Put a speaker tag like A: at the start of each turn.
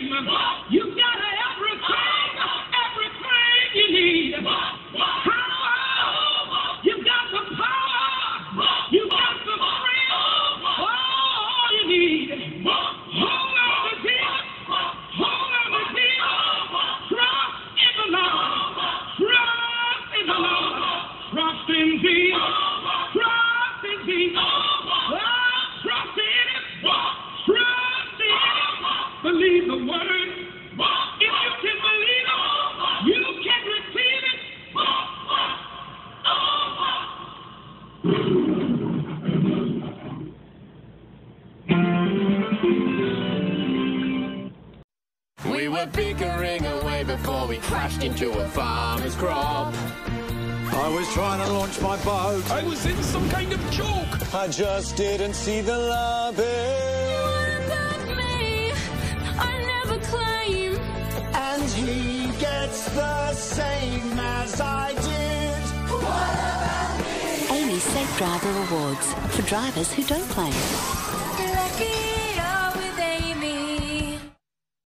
A: You got everything you need. Power. You got the power. You got the strength. All you need. Hold on to Jesus. Hold on to Jesus. Trust in the Lord. Trust in the Lord. Trust in Jesus. Trust in Jesus. Trust in it. Trust in it. Believe the word. If you can believe it, you can receive it.
B: We were bickering away before we crashed into a farmer's crop.
C: I was trying to launch my boat.
D: I was in some kind of joke.
C: I just didn't see the lobby.
E: What about me? I never claim.
C: And he gets the same as I did. What about me?
F: Amy's Safe Driver Awards for drivers who don't claim.